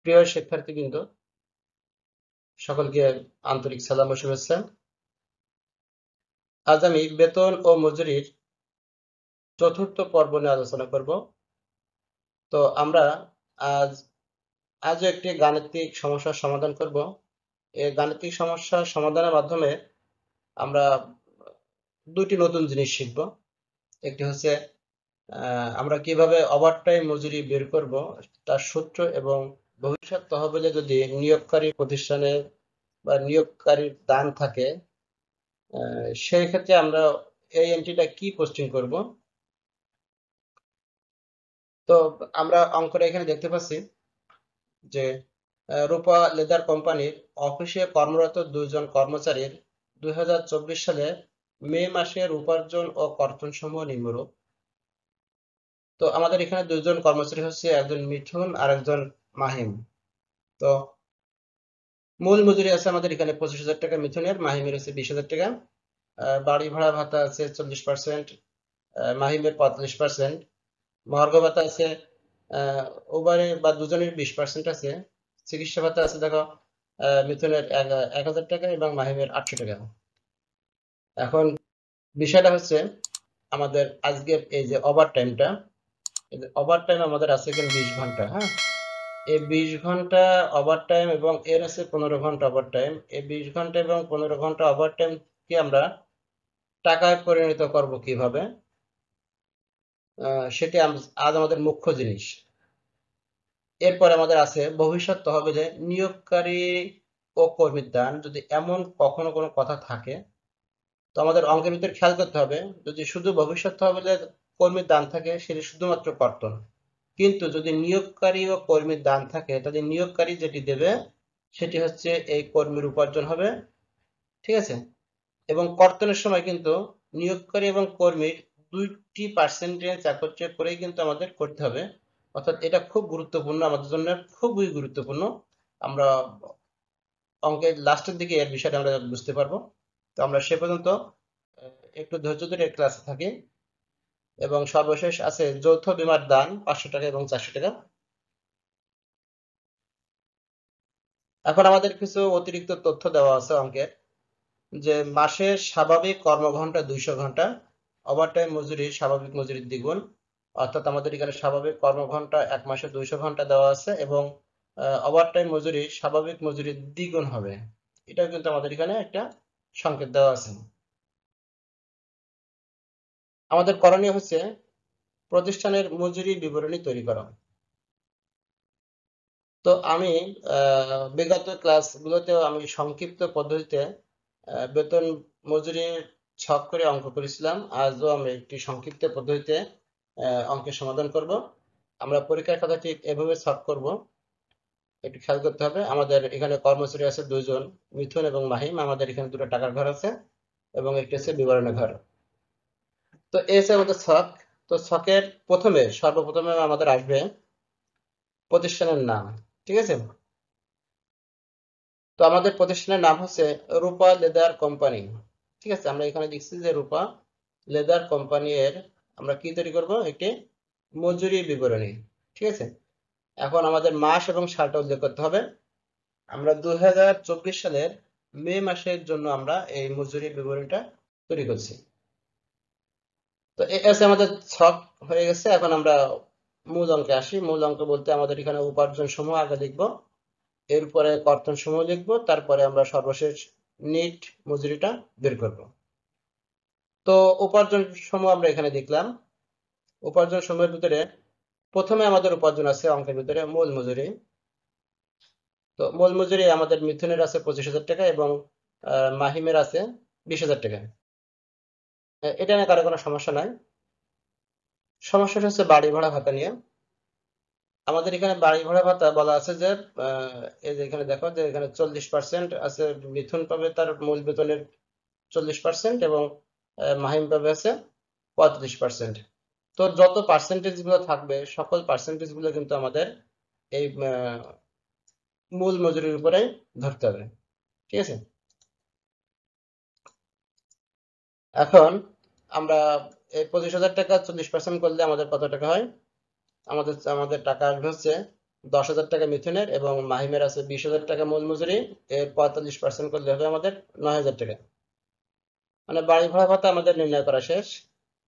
প্রিয় শিক্ষার্থীবৃন্দ, সকলকে আন্তরিক সালাম ও শুভেচ্ছা। আজ আমি বেতন ও মজুরির চতুর্থ পর্ব নিয়ে আলোচনা করব। তো আমরা আজও একটি গাণিতিক সমস্যার সমাধান করব। এই গাণিতিক সমস্যার সমাধানের মাধ্যমে আমরা দুটি নতুন জিনিস শিখব। একটি হচ্ছে আমরা কিভাবে ওভারটাইম মজুরি বের করব তার সূত্র, এবং ভবিষ্যৎ তহবিলে যদি নিয়োগকারী প্রতিষ্ঠানে বা নিয়োগকারীর দান থাকে, সেই ক্ষেত্রে আমরা এই এন্ট্রিটা কি পোস্টিং করব। তো আমরা অঙ্কটা এখানে দেখতে পাচ্ছি যে রূপা লেদার কোম্পানির অফিসে কর্মরত দুইজন কর্মচারীর 2024 সালে মে মাসের উপার্জন ও কর্তন সমূহ নিম্নরূপ। তো আমাদের এখানে দুইজন কর্মচারী হচ্ছে, একজন মিঠুন আর একজন মাহিম। তো মূল মজুরি আছে আমাদের এখানে 25,000 টাকা মিথুনের, মাহিমের হচ্ছে 20,000 টাকা। বাড়ি ভাড়া ভাতা আছে 40%, মাহিমের 45%। মহার্ঘ ভাতা আছে উভয় বা দুজনের 20% আছে। চিকিৎসা ভাতা আছে দেখো মিথুনের 1,000 টাকা এবং মাহিমের 800 টাকা। এখন বিষয়টা হচ্ছে আমাদের আজকে এই যে ওভার টাইমটা, ওভার টাইম আমাদের আছে এখানে 20 ঘন্টা। হ্যাঁ, এই 20 ঘন্টা ওভার টাইম এবং এর আছে 15 ঘন্টা ওভার টাইম। এই 20 ঘন্টা এবং 15 ঘন্টা ওভার টাইম কি আমরা টাকায় পরিণত করব কিভাবে, সেটি আজ আমাদের মুখ্য জিনিস। এরপর আমাদের আছে ভবিষ্যৎ তহবিলে নিয়োগকারী ও কর্মীর দান। যদি এমন কখনো কোনো কথা থাকে, তো আমাদের অঙ্কের ভিতরে খেয়াল করতে হবে, যদি শুধু ভবিষ্যৎ তহবিলে কর্মীর দান থাকে সেটি শুধুমাত্র কর্তন, কিন্তু যদি নিয়োগকারী ও কর্মীর দান থাকে তাহলে নিয়োগকারী যেটি দেবে সেটি হচ্ছে এই কর্মীর উপার্জন হবে। ঠিক আছে, এবং কর্তনের সময় কিন্তু নিয়োগকারী এবং কর্মীর দুইটি পার্সেন্টেজ একত্রে করেই কিন্তু আমাদের করতে হবে। অর্থাৎ এটা খুব গুরুত্বপূর্ণ, আমাদের জন্য খুবই গুরুত্বপূর্ণ। আমরা অঙ্কের লাস্টের দিকে এর বিষয়টা আমরা বুঝতে পারবো। তো আমরা সে পর্যন্ত একটু ধৈর্য ধরে ক্লাসে থাকি। এবং সর্বশেষ আছে যৌথ বীমার দান 500 টাকা এবং 400 টাকা। এখন আমাদের কিছু অতিরিক্ত তথ্য দেওয়া আছে অঙ্কের, যে মাসের স্বাভাবিক কর্মঘন্টা 200 ঘন্টা, ওভারটাইম মজুরি স্বাভাবিক মজুরির দ্বিগুণ। অর্থাৎ আমাদের এখানে স্বাভাবিক কর্মঘন্টা এক মাসে 200 ঘন্টা দেওয়া আছে, এবং ওভারটাইম মজুরি স্বাভাবিক মজুরির দ্বিগুণ হবে। এটাও কিন্তু আমাদের এখানে একটা সংকেত দেওয়া আছে। আমাদের করণীয় হচ্ছে প্রতিষ্ঠানের মজুরি বিবরণী তৈরি করা। তো আমি বিগত ক্লাসগুলোতেও আমি সংক্ষিপ্ত পদ্ধতিতে বেতন মজুরির ছক করে অঙ্ক করেছিলাম। আজও আমি একটি সংক্ষিপ্ত পদ্ধতিতে অঙ্কের সমাধান করব। আমরা পরীক্ষার খাতা ঠিক এভাবে ছক করব, একটু খেয়াল করতে হবে। আমাদের এখানে কর্মচারী আছে দুইজন, মিথুন এবং মাহিম। আমাদের এখানে দুটো টাকার ঘর আছে এবং একটি হচ্ছে বিবরণের ঘর। তো এই হচ্ছে আমাদের ছক। তো ছকের সর্বপ্রথমে আমাদের আসবে প্রতিষ্ঠানের নাম। ঠিক আছে, তো আমাদের প্রতিষ্ঠানের নাম হচ্ছে রূপা লেদার কোম্পানি। ঠিক আছে, আমরা এখানে দেখছি যে রূপা লেদার কোম্পানি এর আমরা কি তৈরি করব, একটি মজুরি বিবরণী। ঠিক আছে, এখন আমাদের মাস এবং সালটা উল্লেখ করতে হবে। আমরা 2024 সালের মে মাসের জন্য আমরা এই মজুরি বিবরণীটা তৈরি করছি। তো এই আছে আমাদের ছক হয়ে গেছে। এখন আমরা মূল অঙ্কে আসি। মূল অঙ্ক বলতে আমাদের এখানে উপার্জন সমূহ আগে লিখবো, এরপরে কর্তন সমূহ লিখবো, তারপরে আমরা সর্বশেষ নিট মজুরিটা বের করব। তো উপার্জন সমূহ আমরা এখানে দেখলাম। উপার্জন সমূহের ভিতরে প্রথমে আমাদের উপার্জন আছে অঙ্কের ভিতরে মূল মজুরি। তো মূল মজুরি আমাদের মিথুনের আছে 25,000 টাকা এবং মাহিমের আছে 20,000 টাকা। এটা নিয়ে কারো কোনো সমস্যা নাই। সমস্যাটা হচ্ছে বাড়ি ভাড়া ভাতা নিয়ে। আমাদের এখানে বাড়ি ভাড়া ভাতা বলা আছে যে এই যে এখানে দেখো যে এখানে 40% আছে, মিথুন পাবে তার মূল বেতনের 40% এবং মাহিম পাবে আছে 35%। তো যত পার্সেন্টেজ গুলো থাকবে সকল পার্সেন্টেজ গুলো কিন্তু আমাদের এই মূল মজুরির উপরে ধরতে হবে। ঠিক আছে, এখন আমরা এই 25,000 টাকা 40% করলে আমাদের কত টাকা হয়, আমাদের আমাদের টাকা আসবে হচ্ছে 10,000 টাকা মিথুনের এবং মাহিমের আছে 20,000 টাকা মূল মজুরি, এর 45% করলে হবে আমাদের 9,000 টাকা। মানে বাড়ি ভাড়া ভাতা আমাদের নির্ণয় করা শেষ।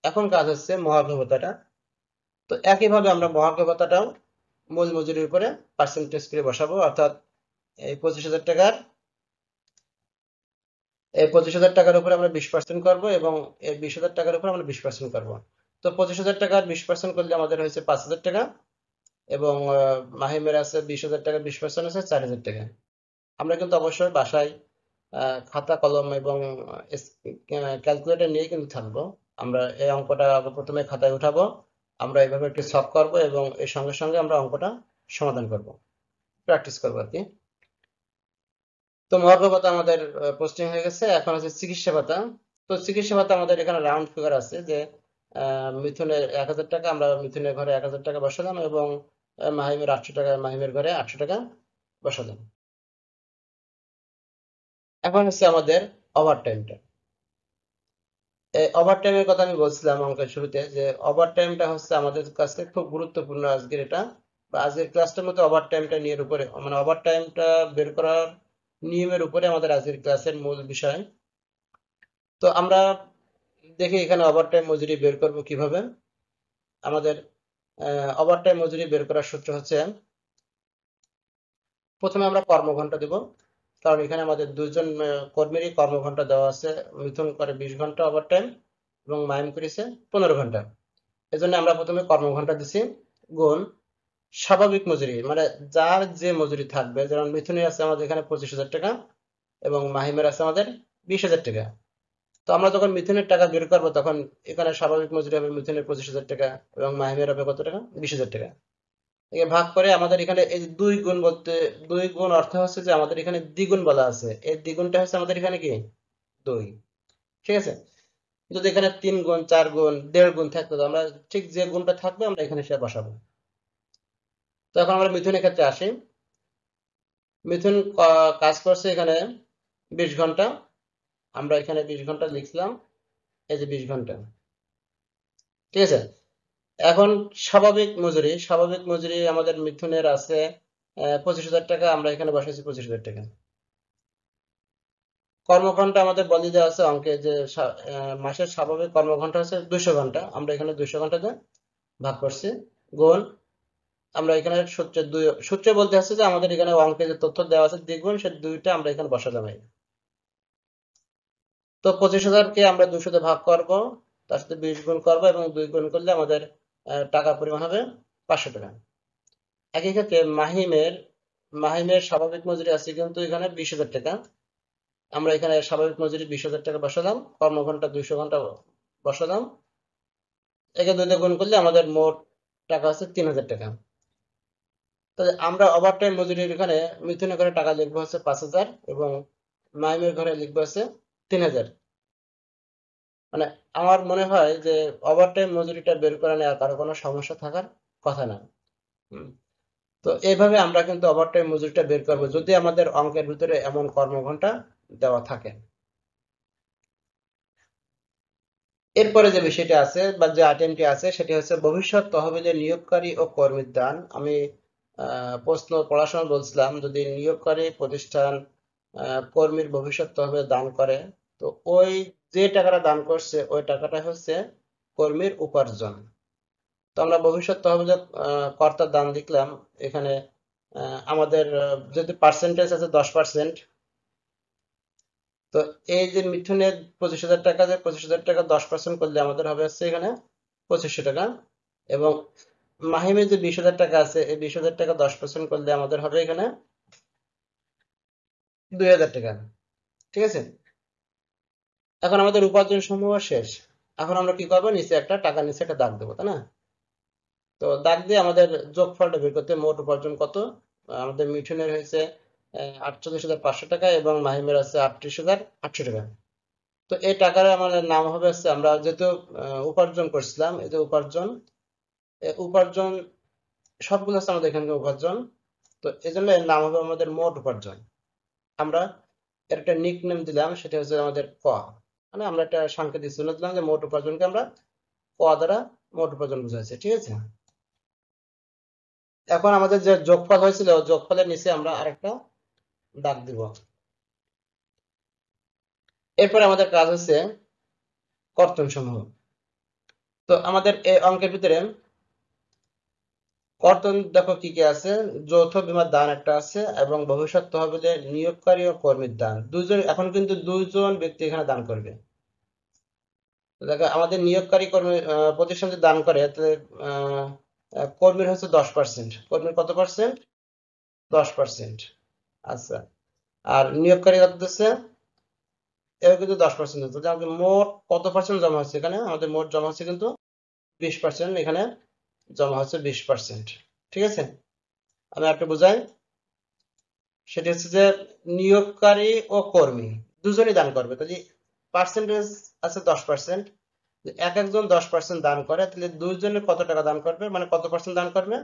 এখন কাজ হচ্ছে মহার্ঘ ভাতাটা। তো একইভাবে আমরা মহার্ঘ ভাতাটাও মূল মজুরির উপরে পার্সেন্টেজ করে বসাবো, অর্থাৎ এই 25,000 টাকার এই 25,000 টাকার উপরে আমরা 20% করবো এবং এই 20,000 টাকার উপরে আমরা 20% করবো। তো 25,000 টাকার 20% করলে আমাদের হয়েছে 5,000 টাকা এবং মাহিমের আছে 20,000 টাকা 20% আছে 4,000 টাকা। আমরা কিন্তু অবশ্যই বাসায় খাতা কলম এবং ক্যালকুলেটর নিয়ে কিন্তু থাকবো। আমরা এই অঙ্কটা আগে প্রথমে খাতায় উঠাবো, আমরা এইভাবে একটি সলভ করবো এবং এর সঙ্গে সঙ্গে আমরা অঙ্কটা সমাধান করব, প্র্যাকটিস করবো আর কি। তো মহার্ঘ ভাতা আমাদের পোস্টিং হয়ে গেছে। এখন হচ্ছে চিকিৎসা ভাতা। তো চিকিৎসা ভাতা আমাদের এখানে রাউন্ড ফিগার আছে যে মিথুনের 1,000 টাকা, আমরা মিথুনের ঘরে 1,000 টাকা বসালাম এবং মাহিমের 800 টাকা, মাহিমের ঘরে 800 টাকা বসালাম। এখন হচ্ছে আমাদের ওভার টাইমটা। এই ওভার টাইমের কথা আমি বলছিলাম অঙ্কের শুরুতে যে ওভার টাইমটা হচ্ছে আমাদের কাছে খুব গুরুত্বপূর্ণ আজকের এটা, বা আজকের ক্লাসটার মধ্যে ওভার টাইমটা নিয়ে উপরে মানে ওভার টাইমটা বের করার নিয়মের উপরে আমাদের আজকের ক্লাসের মূল বিষয়। তো আমরা দেখি এখানে ওভারটাইম মজুরি বের করব কিভাবে। আমাদের ওভারটাইম মজুরি বের করার সূত্র হচ্ছে, প্রথমে আমরা কর্মঘন্টা দেব, কারণ এখানে আমাদের দুজন কর্মীরই কর্মঘন্টা দেওয়া আছে। মিথুন করে 20 ঘন্টা ওভারটাইম এবং মাইম করেছে 15 ঘন্টা। এজন্য আমরা প্রথমে কর্মঘন্টা দিছি, গুণ স্বাভাবিক মজুরি, মানে যার যে মজুরি থাকবে। যেমন মিথুনের আছে আমাদের এখানে 25,000 টাকা এবং মাহিমের আছে আমাদের 20,000 টাকা। তো আমরা যখন মিথুনের টাকা বের করবো তখন এখানে স্বাভাবিক মজুরি হবে মিথুনের 25,000 টাকা এবং মাহিমের হবে কত টাকা, 20,000 টাকা। একে ভাগ করে আমাদের এখানে এই যে 2 গুণ বলতে, 2 গুণ অর্থ হচ্ছে যে আমাদের এখানে দ্বিগুণ বলা আছে, এই দ্বিগুণটা হচ্ছে আমাদের এখানে কি 2। ঠিক আছে, যদি এখানে 3 গুণ 4 গুণ 1.5 গুণ থাকতো তো আমরা ঠিক যে গুণটা থাকবে আমরা এখানে সে বসাবো। তো এখন আমরা মিথুনের ক্ষেত্রে আসি। মিথুন কাজ করছে এখানে 20 ঘন্টা, আমরা এখানে 20 ঘন্টা লিখলাম, এই যে 20 ঘন্টা। ঠিক আছে, এখন স্বাভাবিক মজুরি আমাদের মিথুনের আছে 25,000 টাকা, আমরা এখানে বসাইছি 25,000 টাকা। কর্মঘন্টা আমাদের বলে দেওয়া আছে অঙ্কে যে মাসের স্বাভাবিক কর্মঘন্টা হচ্ছে 200 ঘন্টা, আমরা এখানে 200 ঘন্টাতে ভাগ করছি, গুণ আমরা এখানে সূত্রে বলতে হচ্ছে যে আমাদের এখানে অঙ্কে যে তথ্য দেওয়া আছে দ্বিগুণ, সে দুইটা আমরা এখানে বসালাম। তো 25,000 কে আমরা 200 তে ভাগ করব, তার সাথে 20 গুণ করব এবং 2 গুণ করলে আমাদের টাকার পরিমাণ হবে 500 টাকা। একই ক্ষেত্রে মাহিমের স্বাভাবিক মজুরি আছে কিন্তু এখানে 20,000 টাকা, আমরা এখানে স্বাভাবিক মজুরি 20,000 টাকা বসালাম, কর্মঘন্টা 200 ঘন্টা বসালাম, একে 2 দিয়ে গুণ করলে আমাদের মোট টাকা আছে 3,000 টাকা। তো আমরা ওভারটাইম মজুরির এখানে মিথুনের ঘরে টাকা লিখবো হচ্ছে 5,000 এবং মাহিমের ঘরে লিখবো হচ্ছে 3,000। মানে আমার মনে হয় যে ওভারটাইম মজুরিটা বের করে নেওয়ার কারো কোনো সমস্যা থাকার কথা না। হুম। তো এইভাবে আমরা কিন্তু ওভারটাইম মজুরিটা বের করবো যদি আমাদের অঙ্কের ভিতরে এমন কর্মঘন্টা দেওয়া থাকে। এরপরে যে বিষয়টা আছে বা যে আইটেমটি আছে সেটি হচ্ছে ভবিষ্যৎ তহবিলে নিয়োগকারী ও কর্মীর দান। আমি প্রশ্ন পড়ার সময় বলছিলাম যদি নিয়োগকারী প্রতিষ্ঠান কর্মীর ভবিষ্যৎ তহবিলে দান করে, তো ওই যে টাকাটা দান করছে ওই টাকাটা হচ্ছে কর্মীর উপার্জন। তো আমরা ভবিষ্যৎ তহবিলে কর্তার দান লিখলাম এখানে। আমাদের যদি পার্সেন্টেজ আছে 10%, তো এই যে মিথুনের 25,000 টাকা, যে 25,000 টাকা 10% করলে আমাদের হবে হচ্ছে এখানে 2500 টাকা এবং মাহিমের যে 20,000 টাকা আছে এই 20,000 টাকা 10% করলে আমাদের হবে এখানে 2,000 টাকা। ঠিক আছে, এখন আমাদের উপার্জন সমূহ শেষ। এখন আমরা কি করবো, নিচে একটা টাকা নিচে একটা দাগ দেবো, তাই না? তো দাগ দিয়ে আমাদের যোগফলটা বের করতে, মোট উপার্জন কত। আমাদের মিঠুনের হয়েছে 48,500 টাকা এবং মাহিমের আছে 38,800 টাকা। তো এই টাকার আমাদের নাম হবে হচ্ছে, আমরা যেহেতু উপার্জন করছিলাম, এই যে উপার্জন, উপার্জন সবগুলো হচ্ছে আমাদের এখানকার উপার্জন। তো এই জন্য এর নাম হবে আমাদের মোট উপার্জন। আমরা এর একটা নিক নেম দিলাম, সেটা হচ্ছে আমাদের ক, মানে আমরা একটা সাংকেতিক চিহ্ন দিলাম যে মোট উপার্জনকে আমরা ক দ্বারা মোট উপার্জন বোঝাচ্ছি। ঠিক আছে। এখন আমাদের যে যোগফল হয়েছিল যোগফলের নিচে আমরা আরেকটা দাগ দিব। এরপরে আমাদের কাজ হচ্ছে কর্তন সমূহ। তো আমাদের এই অঙ্কের ভিতরে কর্তন দেখো কি কি আছে, যৌথ বিমার দান একটা আছে এবং ভবিষ্যৎ তহবিলে নিয়োগকারী ও কর্মীর দান, দুজন এখন কিন্তু দুইজন ব্যক্তি এখানে দান করবে। তো দেখো আমাদের নিয়োগকারী কর্মী প্রতিষ্ঠান যদি দান করে তাহলে আহ, কর্মীর হচ্ছে 10%, কর্মীর কত পার্সেন্ট? 10%। আচ্ছা, আর নিয়োগকারী কত দিচ্ছে? এও কিন্তু 10% দিচ্ছে। তাহলে আমাদের মোট কত পার্সেন্ট জমা হচ্ছে? এখানে আমাদের মোট জমা হচ্ছে কিন্তু 20%, এখানে জমা হচ্ছে 20%। ঠিক আছে, আমি একটু বুঝাই। সেটা হচ্ছে যে নিয়োগকারী ও কর্মী দুজনই দান করবে, তাহলে পার্সেন্টেজ আছে 10%। এক একজন 10% দান করে, তাহলে দুইজনে কত টাকা দান করবে, মানে কত পার্সেন্ট দান করবে?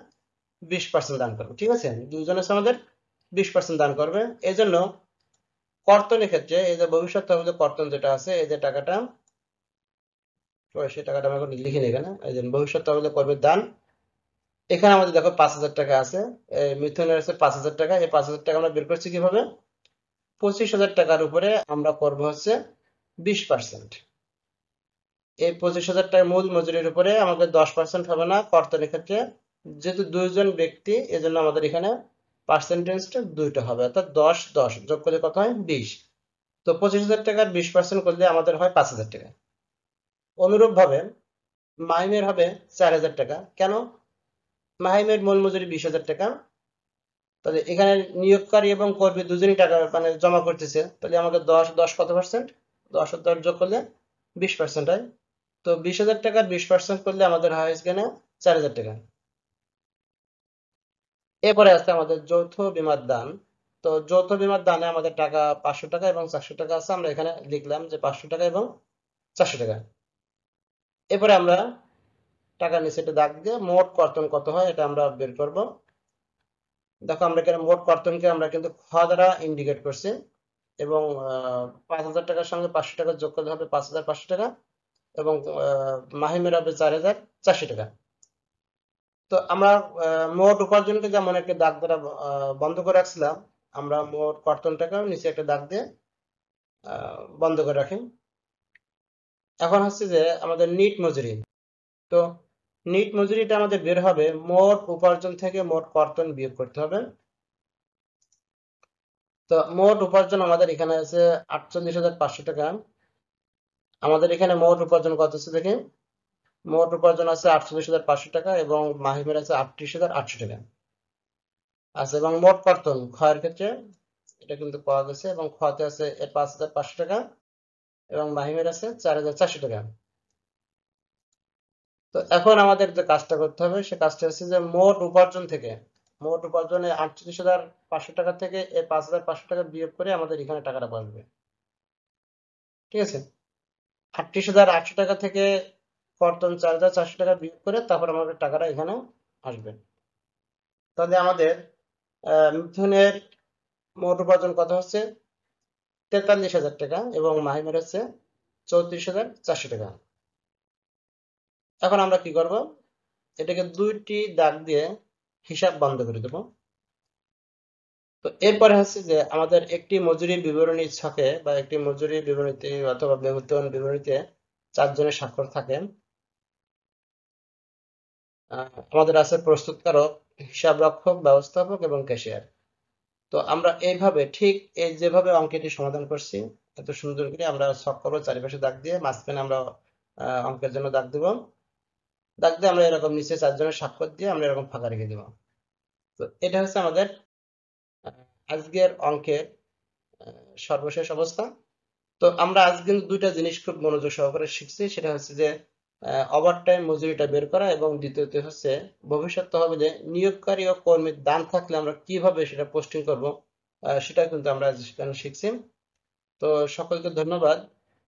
20% দান করবে। ঠিক আছে, দুইজনে আমাদের 20% দান করবে। এই জন্য কর্তনের ক্ষেত্রে এই যে ভবিষ্যৎ তহবিলে কর্তন যেটা আছে, এই যে টাকাটা, সেই টাকাটা আমি এখন লিখে নিই এখানে। এই যে ভবিষ্যৎ তহবিলে কর্মীর দান, এখানে আমাদের দেখো 5,000 টাকা আছে, মিথুনের আছে 5,000 টাকা। এই 5,000 টাকা আমরা বের করছি কিভাবে? 25,000 টাকার উপরে আমরা করবো হচ্ছে 20%। এই 25,000 টাকা মূল মজুরির উপরে আমাদের 10% হবে না কর্তনের ক্ষেত্রে, যেহেতু দুইজন ব্যক্তি এজন্য আমাদের এখানে পার্সেন্টেজটা দুইটা হবে, অর্থাৎ 10-10 যোগ করলে কত হয়? 20। তো 25,000 টাকার 20% করলে আমাদের হয় 5,000 টাকা। অনুরূপ ভাবে মাহিমের হবে 4,000 টাকা। কেন? মাহিমের মূল মজুরি 20,000 টাকা। তাহলে এখানে নিয়োগকারী এবং কর্মী দুজনই টাকা মানে জমা করতেছে, তাহলে আমাকে 10-10 কত পার্সেন্ট? 10 আর 10 যোগ করলে 20% হয়। তো 20,000 টাকার 20% করলে আমাদের হয় এখানে 4,000 টাকা। এরপরে আছে আমাদের যৌথ বিমার দান। তো যৌথ বিমার দানে আমাদের টাকা 500 টাকা এবং 400 টাকা আছে, আমরা এখানে লিখলাম যে 500 টাকা এবং 400 টাকা। এরপরে আমরা টাকার নিচে একটা দাগ দিয়ে মোট কর্তন কত হয় এটা আমরা বের করব। দেখো আমরা এখানে মোট কর্তনকে আমরা কিন্তু খ দ্বারা ইন্ডিকেট করছি, এবং 5,000 টাকার সঙ্গে 500 টাকা যোগ করলে হবে 5,500 টাকা, এবং মাহিমের হবে 4,400 টাকা। তো আমরা মোট উপার্জনকে যেমন একটা দাগ দ্বারা বন্ধ করে রাখছিলাম, আমরা মোট কর্তনটাকেও নিচে একটা দাগ দিয়ে বন্ধ করে রাখি। এখন হচ্ছে যে আমাদের নিট মজুরি। তো নিট মজুরিটা আমাদের বের হবে মোট উপার্জন থেকে মোট কর্তন বিয়োগ করতে হবে। তো মোট উপার্জন আমাদের এখানে আছে 48,500 টাকা। আমাদের এখানে মোট উপার্জন কত আছে দেখি, মোট উপার্জন আছে 48,500 টাকা এবং মাহিমের আছে 38,800 টাকা। আচ্ছা, এবং মোট কর্তন ক্ষয়ের ক্ষেত্রে এটা কিন্তু পাওয়া গেছে, এবং খতে আছে 5,500 টাকা এবং মাহিমের আছে 4,400 টাকা। তো এখন আমাদের যে কাজটা করতে হবে সে কাজটা হচ্ছে যে মোট উপার্জন থেকে, মোট উপার্জনে 38,500 টাকা থেকে এই 5,500 টাকা বিয়োগ করে আমাদের এখানে টাকাটা বসবে। ঠিক আছে, 38,800 টাকা থেকে কর্তন 4,400 টাকা বিয়োগ করে তারপর আমাদের টাকাটা এখানে আসবে। তাহলে আমাদের মিথুনের মোট উপার্জন কত হচ্ছে? 43,000 টাকা এবং মাহিমের হচ্ছে 34,400 টাকা। এখন আমরা কি করব, এটাকে দুইটি দাগ দিয়ে হিসাব বন্ধ করে দেব। তো এরপরে হচ্ছে যে আমাদের একটি মজুরি বিবরণী ছকে বা একটি মজুরি বিবরণীতে অথবা বেতন বিবরণীতে 4 জনের স্বাক্ষর থাকে। আমাদের আছে প্রস্তুতকারক, হিসাবরক্ষক, ব্যবস্থাপক এবং ক্যাশিয়ার। তো আমরা এইভাবে ঠিক এই যেভাবে অঙ্কটি সমাধান করছি এত সুন্দর করে আমরা ছক করবো, চারিপাশে দাগ দিয়ে মাঝখানে আমরা অঙ্কের জন্য দাগ দিব। দাগ দিয়ে আমরা এরকম নিচে 4 জনের স্বাক্ষর দিয়ে আমরা এরকম ফাঁকা রেখে দিব। তো এটা হচ্ছে আমাদের আজকের অঙ্কের সর্বশেষ অবস্থা। তো আমরা আজ কিন্তু দুইটা জিনিস খুব মনোযোগ সহকারে শিখছি, সেটা হচ্ছে যে ওভারটাইম মজুরিটা বের করা, এবং দ্বিতীয়ত হচ্ছে ভবিষ্যৎ তহবিলে নিয়োগকারী ও কর্মীর দান থাকলে আমরা কিভাবে সেটা পোস্টিং করব, সেটা কিন্তু আমরা আজ শিখছি। তো সকলকে ধন্যবাদ।